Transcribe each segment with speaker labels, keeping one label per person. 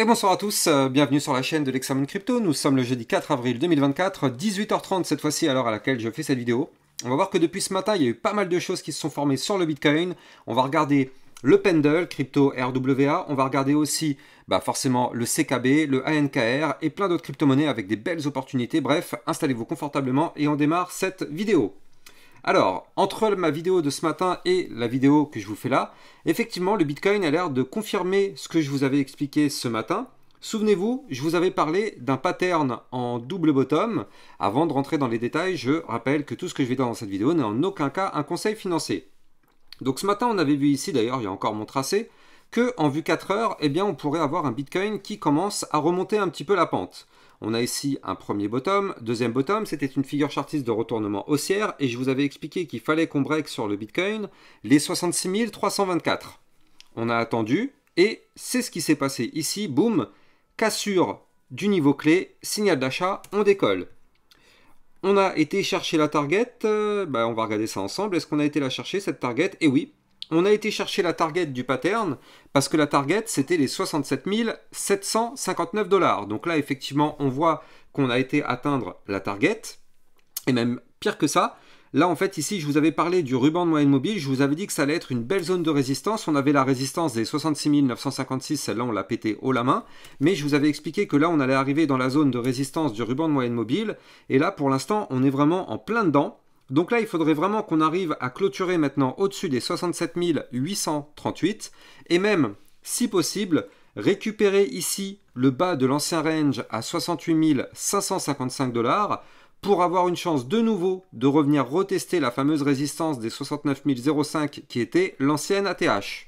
Speaker 1: bonsoir à tous, bienvenue sur la chaîne de l'Examen Crypto. Nous sommes le jeudi 4 avril 2024, 18h30 cette fois-ci à l'heure à laquelle je fais cette vidéo. On va voir que depuis ce matin, il y a eu pas mal de choses qui se sont formées sur le Bitcoin. On va regarder le Pendle, crypto RWA, on va regarder aussi forcément le CKB, le ANKR et plein d'autres crypto-monnaies avec des belles opportunités. Bref, installez-vous confortablement et on démarre cette vidéo. Alors, entre ma vidéo de ce matin et la vidéo que je vous fais là, effectivement, le Bitcoin a l'air de confirmer ce que je vous avais expliqué ce matin. Souvenez-vous, je vous avais parlé d'un pattern en double bottom. Avant de rentrer dans les détails, je rappelle que tout ce que je vais dire dans cette vidéo n'est en aucun cas un conseil financier. Donc ce matin, on avait vu ici, d'ailleurs, il y a encore mon tracé, qu'en vue 4 heures, eh bien, on pourrait avoir un Bitcoin qui commence à remonter un petit peu la pente. On a ici un premier bottom, deuxième bottom, c'était une figure chartiste de retournement haussière et je vous avais expliqué qu'il fallait qu'on break sur le Bitcoin les 66 324. On a attendu et c'est ce qui s'est passé ici, boum, cassure du niveau clé, signal d'achat, on décolle. On a été chercher la target, on va regarder ça ensemble, est-ce qu'on a été la chercher cette target? Eh oui, on a été chercher la target du pattern parce que la target c'était les 67 759 $. Donc là effectivement on voit qu'on a été atteindre la target et même pire que ça. Là en fait ici je vous avais parlé du ruban de moyenne mobile, je vous avais dit que ça allait être une belle zone de résistance. On avait la résistance des 66 956, celle-là on l'a pété haut la main. Mais je vous avais expliqué que là on allait arriver dans la zone de résistance du ruban de moyenne mobile. Et là pour l'instant on est vraiment en plein dedans. Donc là, il faudrait vraiment qu'on arrive à clôturer maintenant au-dessus des 67 838 et même, si possible, récupérer ici le bas de l'ancien range à 68 555 $ pour avoir une chance de nouveau de revenir retester la fameuse résistance des 69 005 qui était l'ancienne ATH.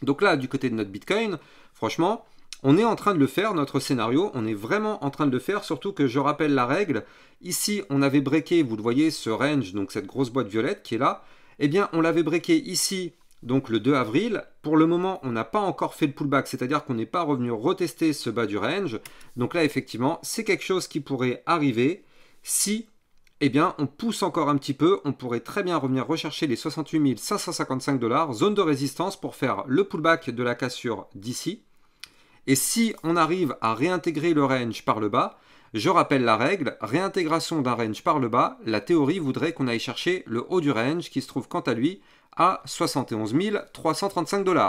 Speaker 1: Donc là, du côté de notre Bitcoin, franchement, on est en train de le faire, notre scénario, on est vraiment en train de le faire, surtout que je rappelle la règle. Ici, on avait breaké, vous le voyez, ce range, donc cette grosse boîte violette qui est là. Eh bien, on l'avait breaké ici, donc le 2 avril. Pour le moment, on n'a pas encore fait le pullback, c'est-à-dire qu'on n'est pas revenu retester ce bas du range. Donc là, effectivement, c'est quelque chose qui pourrait arriver si, eh bien, on pousse encore un petit peu. On pourrait très bien revenir rechercher les 68 555 $, zone de résistance pour faire le pullback de la cassure d'ici. Et si on arrive à réintégrer le range par le bas, je rappelle la règle, réintégration d'un range par le bas, la théorie voudrait qu'on aille chercher le haut du range qui se trouve quant à lui à 71 335 $.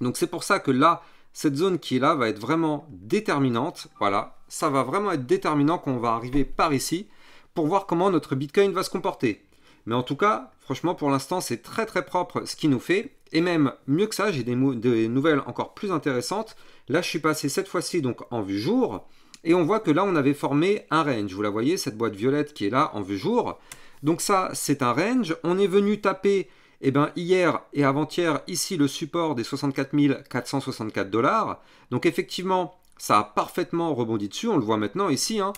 Speaker 1: Donc c'est pour ça que là, cette zone qui est là va être vraiment déterminante. Voilà, ça va vraiment être déterminant quand on va arriver par ici pour voir comment notre Bitcoin va se comporter. Mais en tout cas, franchement, pour l'instant, c'est très très propre ce qu'il nous fait. Et même mieux que ça, j'ai des nouvelles encore plus intéressantes. Là, je suis passé cette fois-ci donc en vue jour. Et on voit que là, on avait formé un range. Vous la voyez, cette boîte violette qui est là en vue jour. Donc ça, c'est un range. On est venu taper hier et avant-hier ici le support des 64 464 $. Donc effectivement, ça a parfaitement rebondi dessus. On le voit maintenant ici, hein.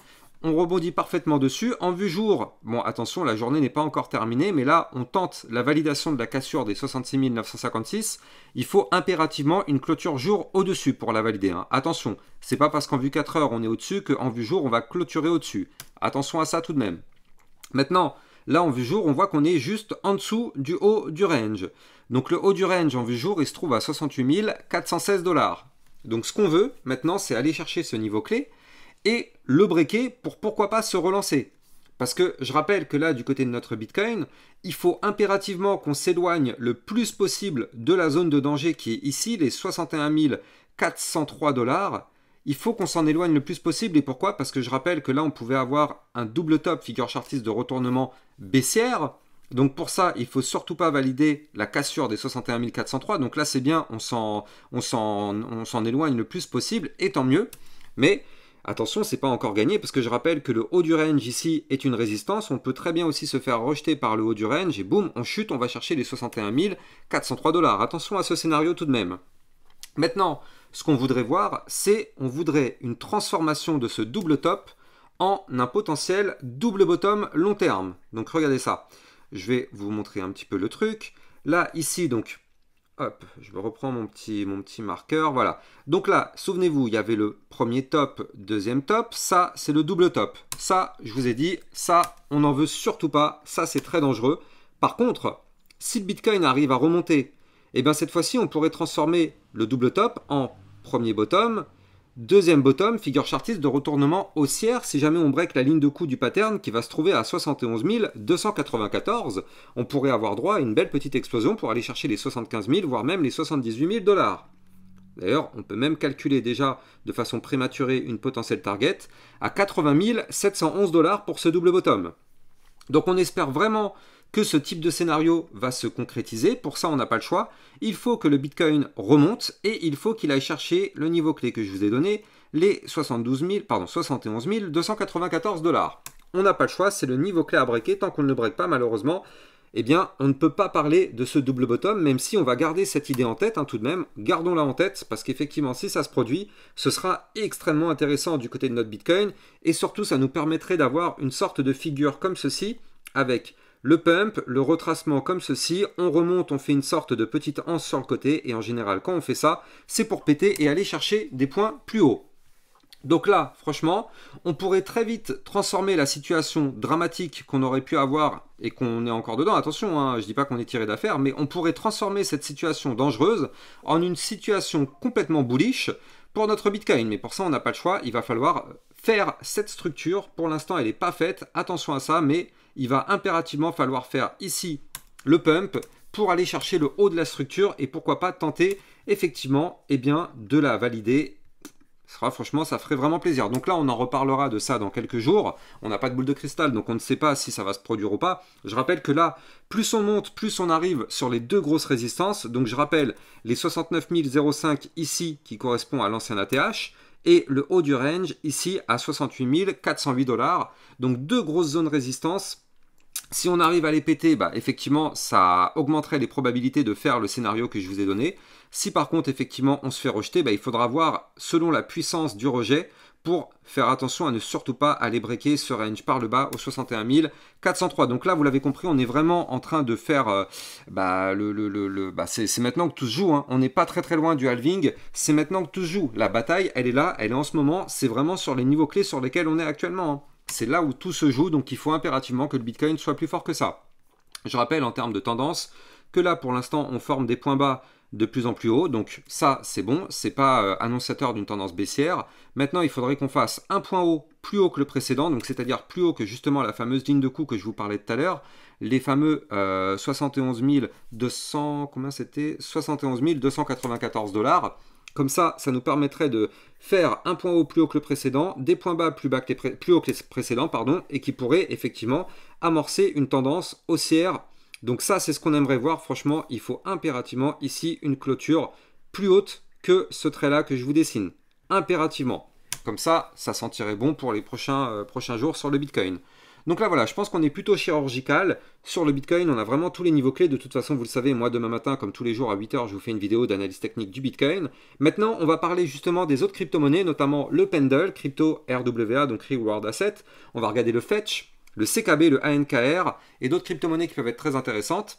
Speaker 1: On rebondit parfaitement dessus. En vue jour, bon attention, la journée n'est pas encore terminée, mais là, on tente la validation de la cassure des 66 956. Il faut impérativement une clôture jour au-dessus pour la valider. Hein. Attention, c'est pas parce qu'en vue 4 heures, on est au-dessus qu'en vue jour, on va clôturer au-dessus. Attention à ça tout de même. Maintenant, là, en vue jour, on voit qu'on est juste en dessous du haut du range. Donc le haut du range en vue jour, il se trouve à 68 416 $. Donc ce qu'on veut, maintenant, c'est aller chercher ce niveau clé et le breaker pour pourquoi pas se relancer. Parce que je rappelle que là, du côté de notre Bitcoin, il faut impérativement qu'on s'éloigne le plus possible de la zone de danger qui est ici, les 61 403 $. Il faut qu'on s'en éloigne le plus possible. Et pourquoi? Parce que je rappelle que là, on pouvait avoir un double top figure chartiste de retournement baissière. Donc pour ça, il ne faut surtout pas valider la cassure des 61 403. Donc là, c'est bien, on s'en éloigne le plus possible, et tant mieux. Mais attention, c'est pas encore gagné parce que je rappelle que le haut du range ici est une résistance. On peut très bien aussi se faire rejeter par le haut du range et boum, on chute, on va chercher les 61 403 $. Attention à ce scénario tout de même. Maintenant, ce qu'on voudrait voir, c'est on voudrait une transformation de ce double top en un potentiel double bottom long terme. Donc regardez ça. Je vais vous montrer un petit peu le truc. Là, ici, donc, hop, je me reprends mon petit marqueur, voilà. Donc là, souvenez-vous, il y avait le premier top, deuxième top, ça, c'est le double top. Ça, je vous ai dit, ça, on n'en veut surtout pas, ça, c'est très dangereux. Par contre, si le Bitcoin arrive à remonter, eh bien cette fois-ci, on pourrait transformer le double top en premier bottom Deuxième bottom, figure chartiste de retournement haussière si jamais on break la ligne de coup du pattern qui va se trouver à 71 294. On pourrait avoir droit à une belle petite explosion pour aller chercher les 75 000, voire même les 78 000 dollars. D'ailleurs, on peut même calculer déjà de façon prématurée une potentielle target à 80 711 dollars pour ce double bottom. Donc on espère vraiment que ce type de scénario va se concrétiser. Pour ça, on n'a pas le choix. Il faut que le Bitcoin remonte et il faut qu'il aille chercher le niveau clé que je vous ai donné, les 71 294 dollars. On n'a pas le choix, c'est le niveau clé à breaker. Tant qu'on ne le break pas, malheureusement, eh bien, on ne peut pas parler de ce double bottom, même si on va garder cette idée en tête, tout de même. Gardons-la en tête, parce qu'effectivement, si ça se produit, ce sera extrêmement intéressant du côté de notre Bitcoin. Et surtout, ça nous permettrait d'avoir une sorte de figure comme ceci, avec le pump, le retracement comme ceci, on remonte, on fait une sorte de petite anse sur le côté, et en général, quand on fait ça, c'est pour péter et aller chercher des points plus hauts. Donc là, franchement, on pourrait très vite transformer la situation dramatique qu'on aurait pu avoir, et qu'on est encore dedans, attention, je ne dis pas qu'on est tiré d'affaire, mais on pourrait transformer cette situation dangereuse en une situation complètement bullish pour notre Bitcoin. Mais pour ça, on n'a pas le choix, il va falloir faire cette structure. Pour l'instant, elle n'est pas faite, attention à ça, mais il va impérativement falloir faire ici le pump pour aller chercher le haut de la structure et pourquoi pas tenter effectivement de la valider. Franchement, ça ferait vraiment plaisir. Donc là, on en reparlera de ça dans quelques jours. On n'a pas de boule de cristal, donc on ne sait pas si ça va se produire ou pas. Je rappelle que là, plus on monte, plus on arrive sur les deux grosses résistances. Donc je rappelle les 69 005 ici qui correspond à l'ancien ATH et le haut du range ici à 68 408 dollars. Donc deux grosses zones résistance. Si on arrive à les péter, effectivement, ça augmenterait les probabilités de faire le scénario que je vous ai donné. Si par contre, effectivement, on se fait rejeter, il faudra voir selon la puissance du rejet pour faire attention à ne surtout pas aller breaker ce range par le bas au 61 403. Donc là, vous l'avez compris, on est vraiment en train de faire... c'est maintenant que tout se joue. On n'est pas très loin du halving. C'est maintenant que tout se joue. La bataille, elle est là, elle est en ce moment. C'est vraiment sur les niveaux clés sur lesquels on est actuellement. C'est là où tout se joue, donc il faut impérativement que le Bitcoin soit plus fort que ça. Je rappelle en termes de tendance que là, pour l'instant, on forme des points bas de plus en plus haut, donc ça, c'est bon, c'est pas annonciateur d'une tendance baissière. Maintenant, il faudrait qu'on fasse un point haut plus haut que le précédent, donc c'est-à-dire plus haut que justement la fameuse ligne de coup que je vous parlais tout à l'heure, les fameux 71 200, combien c'était 71 294 dollars. Comme ça, ça nous permettrait de faire un point haut plus haut que le précédent, des points bas plus haut que les précédents, et qui pourraient effectivement amorcer une tendance haussière. Donc ça, c'est ce qu'on aimerait voir. Franchement, il faut impérativement ici une clôture plus haute que ce trait-là que je vous dessine. Impérativement. Comme ça, ça sentirait bon pour les prochains jours sur le Bitcoin. Donc là, voilà, je pense qu'on est plutôt chirurgical. Sur le Bitcoin, on a vraiment tous les niveaux clés. De toute façon, vous le savez, moi, demain matin, comme tous les jours à 8 h, je vous fais une vidéo d'analyse technique du Bitcoin. Maintenant, on va parler justement des autres crypto-monnaies, notamment le Pendle, crypto RWA, donc Reward Asset. On va regarder le Fetch, le CKB, le ANKR et d'autres crypto-monnaies qui peuvent être très intéressantes.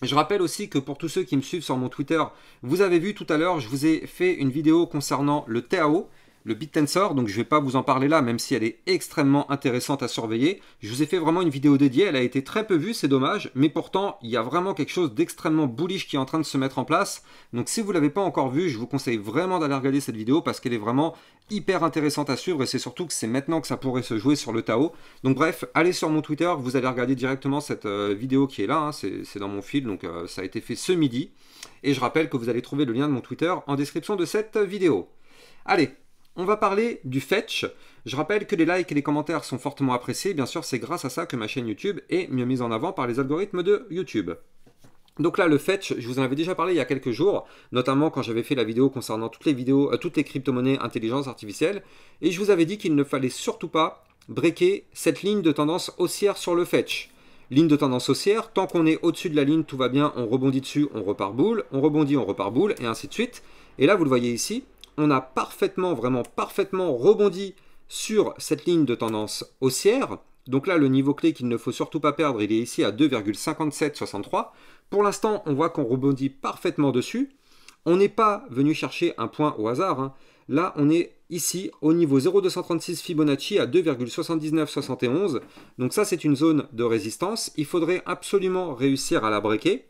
Speaker 1: Je rappelle aussi que pour tous ceux qui me suivent sur mon Twitter, vous avez vu tout à l'heure, je vous ai fait une vidéo concernant le TAO, le BitTensor, donc je ne vais pas vous en parler là, même si elle est extrêmement intéressante à surveiller. Je vous ai fait vraiment une vidéo dédiée, elle a été très peu vue, c'est dommage, mais pourtant, il y a vraiment quelque chose d'extrêmement bullish qui est en train de se mettre en place. Donc si vous ne l'avez pas encore vue, je vous conseille vraiment d'aller regarder cette vidéo parce qu'elle est vraiment hyper intéressante à suivre et c'est surtout que c'est maintenant que ça pourrait se jouer sur le Tao. Donc bref, allez sur mon Twitter, vous allez regarder directement cette vidéo qui est là, c'est dans mon fil, donc ça a été fait ce midi. Et je rappelle que vous allez trouver le lien de mon Twitter en description de cette vidéo. Allez, on va parler du Fetch. Je rappelle que les likes et les commentaires sont fortement appréciés. Bien sûr, c'est grâce à ça que ma chaîne YouTube est mieux mise en avant par les algorithmes de YouTube. Donc là, le Fetch, je vous en avais déjà parlé il y a quelques jours, notamment quand j'avais fait la vidéo concernant toutes les crypto-monnaies intelligence artificielle. Et je vous avais dit qu'il ne fallait surtout pas breaker cette ligne de tendance haussière sur le Fetch. Ligne de tendance haussière, tant qu'on est au-dessus de la ligne, tout va bien, on rebondit dessus, on repart boule, on rebondit, on repart boule, et ainsi de suite. Et là, vous le voyez ici, on a vraiment parfaitement rebondi sur cette ligne de tendance haussière. Donc là, le niveau clé qu'il ne faut surtout pas perdre, il est ici à 2,5763. Pour l'instant, on voit qu'on rebondit parfaitement dessus. On n'est pas venu chercher un point au hasard. Là, on est ici au niveau 0,236 Fibonacci à 2,7971. Donc ça, c'est une zone de résistance. Il faudrait absolument réussir à la breaker.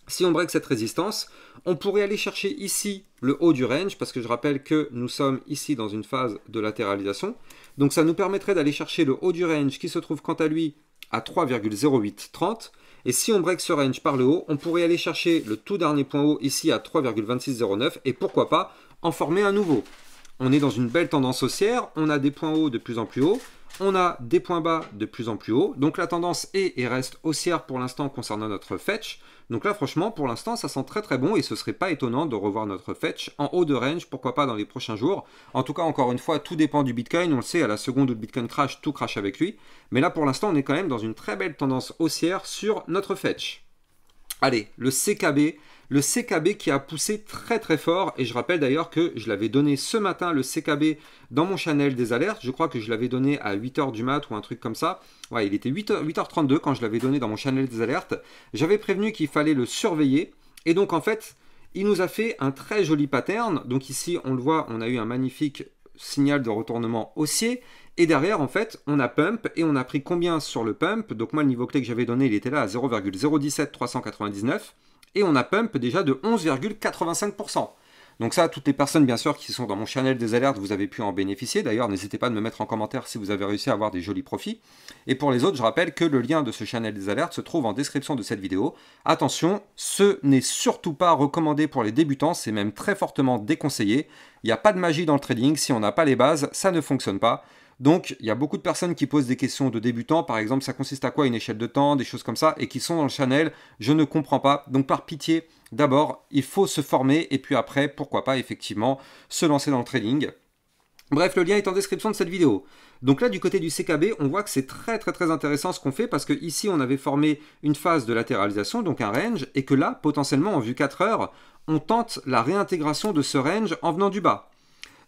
Speaker 1: Si on break cette résistance, on pourrait aller chercher ici le haut du range, parce que je rappelle que nous sommes ici dans une phase de latéralisation. Donc ça nous permettrait d'aller chercher le haut du range qui se trouve quant à lui à 3,0830. Et si on break ce range par le haut, on pourrait aller chercher le tout dernier point haut ici à 3,2609 et pourquoi pas en former un nouveau. On est dans une belle tendance haussière, on a des points hauts de plus en plus hauts, on a des points bas de plus en plus hauts. Donc la tendance est et reste haussière pour l'instant concernant notre fetch. Donc là franchement pour l'instant ça sent très très bon et ce serait pas étonnant de revoir notre fetch en haut de range, pourquoi pas dans les prochains jours. En tout cas encore une fois tout dépend du Bitcoin, on le sait à la seconde où le Bitcoin crash, tout crash avec lui. Mais là pour l'instant on est quand même dans une très belle tendance haussière sur notre fetch. Allez, le CKB qui a poussé très très fort, et je rappelle d'ailleurs que je l'avais donné ce matin, le CKB, dans mon channel des alertes, je crois que je l'avais donné à 8h du mat ou un truc comme ça, ouais, il était 8h32 quand je l'avais donné dans mon channel des alertes, j'avais prévenu qu'il fallait le surveiller, et donc en fait, il nous a fait un très joli pattern, donc ici on le voit, on a eu un magnifique signal de retournement haussier, et derrière, en fait, on a pump, et on a pris combien sur le pump? Donc moi, le niveau clé que j'avais donné, il était là à 0,017399, et on a pump déjà de 11,85%. Donc ça, toutes les personnes, bien sûr, qui sont dans mon channel des alertes, vous avez pu en bénéficier. D'ailleurs, n'hésitez pas de me mettre en commentaire si vous avez réussi à avoir des jolis profits. Et pour les autres, je rappelle que le lien de ce channel des alertes se trouve en description de cette vidéo. Attention, ce n'est surtout pas recommandé pour les débutants, c'est même très fortement déconseillé. Il n'y a pas de magie dans le trading, si on n'a pas les bases, ça ne fonctionne pas. Donc, il y a beaucoup de personnes qui posent des questions de débutants, par exemple, ça consiste à quoi une échelle de temps, des choses comme ça, et qui sont dans le channel, je ne comprends pas. Donc, par pitié, d'abord, il faut se former, et puis après, pourquoi pas, effectivement, se lancer dans le trading. Bref, le lien est en description de cette vidéo. Donc là, du côté du CKB, on voit que c'est très très très intéressant ce qu'on fait, parce que ici, on avait formé une phase de latéralisation, donc un range, et que là, potentiellement, en vue 4 heures, on tente la réintégration de ce range en venant du bas.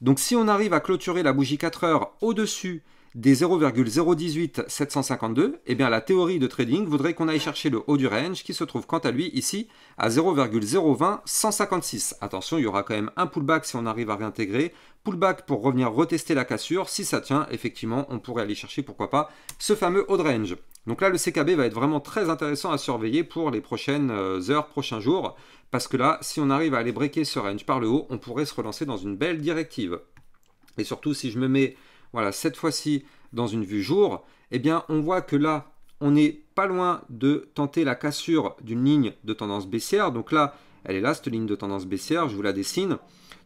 Speaker 1: Donc si on arrive à clôturer la bougie 4 heures au-dessus des 0,018752, eh bien la théorie de trading voudrait qu'on aille chercher le haut du range qui se trouve quant à lui ici à 0,02156. Attention, il y aura quand même un pullback si on arrive à réintégrer. Pullback pour revenir retester la cassure. Si ça tient, effectivement, on pourrait aller chercher, pourquoi pas, ce fameux haut de range. Donc là, le CKB va être vraiment très intéressant à surveiller pour les prochaines heures, prochains jours. Parce que là, si on arrive à aller breaker ce range par le haut, on pourrait se relancer dans une belle directive. Et surtout, si je me mets, voilà, cette fois-ci dans une vue jour, eh bien, on voit que là, on n'est pas loin de tenter la cassure d'une ligne de tendance baissière. Donc là, elle est là, cette ligne de tendance baissière, je vous la dessine.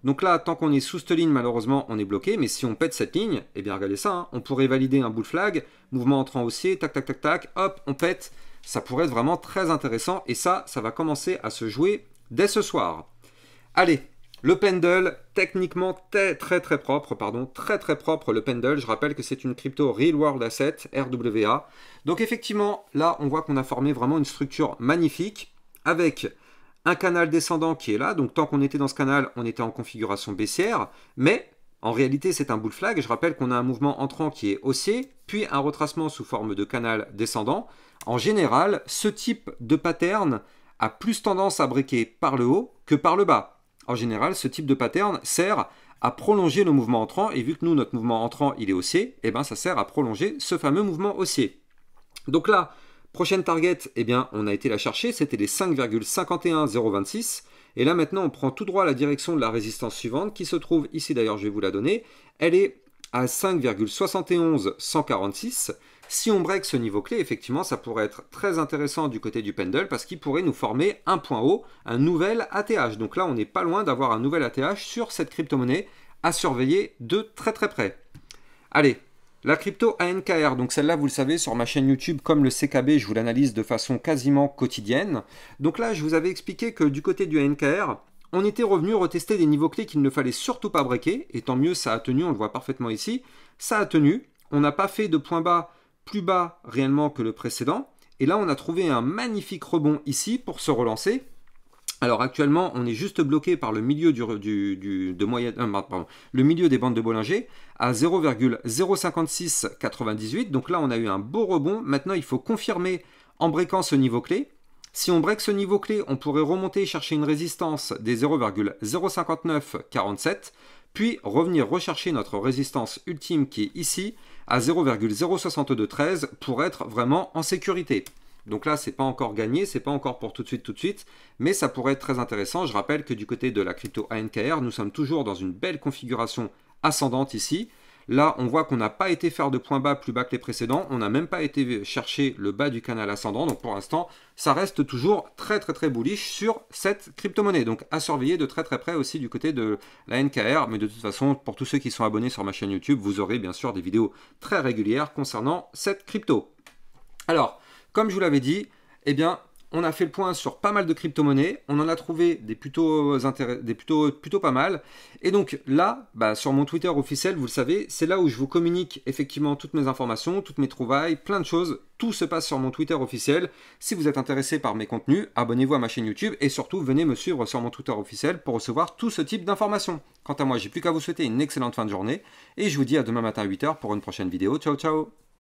Speaker 1: Donc là, tant qu'on est sous cette ligne, malheureusement, on est bloqué. Mais si on pète cette ligne, eh bien, regardez ça, hein, on pourrait valider un bull flag, mouvement entrant haussier, tac, tac, tac, tac, hop, on pète. Ça pourrait être vraiment très intéressant. Et ça va commencer à se jouer dès ce soir. Allez, le pendule, techniquement très propre, très propre le pendule. Je rappelle que c'est une crypto Real World Asset, RWA. Donc effectivement, là, on voit qu'on a formé vraiment une structure magnifique avec un canal descendant qui est là. Donc tant qu'on était dans ce canal, on était en configuration baissière. Mais en réalité, c'est un bull flag. Je rappelle qu'on a un mouvement entrant qui est haussier, puis un retracement sous forme de canal descendant. En général, ce type de pattern a plus tendance à breaker par le haut que par le bas. En général, ce type de pattern sert à prolonger le mouvement entrant, et vu que nous, notre mouvement entrant, il est haussier, eh bien, ça sert à prolonger ce fameux mouvement haussier. Donc là, prochaine target, eh bien, on a été la chercher, c'était les 5,51026, et là, maintenant, on prend tout droit la direction de la résistance suivante, qui se trouve ici, d'ailleurs, je vais vous la donner, elle est à 5,71146. Si on break ce niveau clé, effectivement, ça pourrait être très intéressant du côté du pendule parce qu'il pourrait nous former un point haut, un nouvel ATH. Donc là, on n'est pas loin d'avoir un nouvel ATH sur cette crypto-monnaie à surveiller de très près. Allez, la crypto ANKR, donc celle-là, vous le savez, sur ma chaîne YouTube, comme le CKB, je vous l'analyse de façon quasiment quotidienne. Donc là, je vous avais expliqué que du côté du ANKR, on était revenu retester des niveaux clés qu'il ne fallait surtout pas breaker, et tant mieux, ça a tenu, on le voit parfaitement ici, ça a tenu, on n'a pas fait de point bas plus bas réellement que le précédent, et là on a trouvé un magnifique rebond ici pour se relancer. Alors actuellement, on est juste bloqué par le milieu le milieu des bandes de Bollinger à 0,05698, donc là on a eu un beau rebond, maintenant il faut confirmer en breakant ce niveau clé. Si on break ce niveau clé, on pourrait remonter chercher une résistance des 0,05947, puis revenir rechercher notre résistance ultime qui est ici, à 0,06213 pour être vraiment en sécurité. Donc là, c'est pas encore gagné, c'est pas encore pour tout de suite, mais ça pourrait être très intéressant. Je rappelle que du côté de la crypto ANKR, nous sommes toujours dans une belle configuration ascendante ici. Là, on voit qu'on n'a pas été faire de points bas plus bas que les précédents. On n'a même pas été chercher le bas du canal ascendant. Donc pour l'instant, ça reste toujours très bullish sur cette crypto-monnaie. Donc à surveiller de très près aussi du côté de la NKR. Mais de toute façon, pour tous ceux qui sont abonnés sur ma chaîne YouTube, vous aurez bien sûr des vidéos très régulières concernant cette crypto. Alors, comme je vous l'avais dit, eh bien, on a fait le point sur pas mal de crypto-monnaies, on en a trouvé des plutôt pas mal. Et donc là, sur mon Twitter officiel, vous le savez, c'est là où je vous communique effectivement toutes mes informations, toutes mes trouvailles, plein de choses. Tout se passe sur mon Twitter officiel. Si vous êtes intéressé par mes contenus, abonnez-vous à ma chaîne YouTube et surtout venez me suivre sur mon Twitter officiel pour recevoir tout ce type d'informations. Quant à moi, j'ai plus qu'à vous souhaiter une excellente fin de journée et je vous dis à demain matin à 8 h pour une prochaine vidéo. Ciao ciao!